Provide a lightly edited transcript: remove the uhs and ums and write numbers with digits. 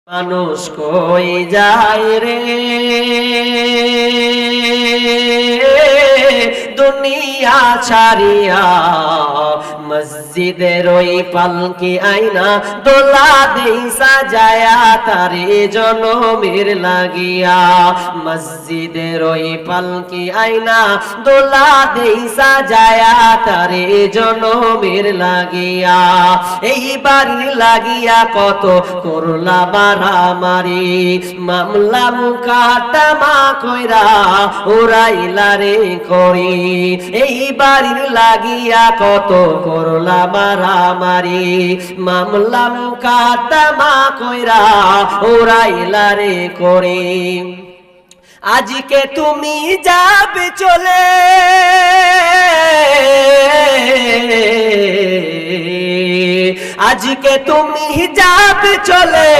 মানুষ কই যায় রে দুনিয়া ছাড়িয়া, মসজিদের ওই পালকি আইনা দোলা দেই সাজায়া তারে জনমের লাগিয়া। মসজিদের ওই পালকি আইনা দোলা দেই সাজায়া তারে জনমের লাগিয়া। এই বাড়ির লাগিয়া কত করলা মারামারি, মামলা মুকাদ্দমা কইরা উড়াইলা রে করি। এই বাড়ির লাগিয়া কত করলা মারামারি, মামলা মুকাদ্দমা কইরা উড়াইলা রে করি। আজকে তুমি যাবে চলে, আজকে তুমি যাবে চলে,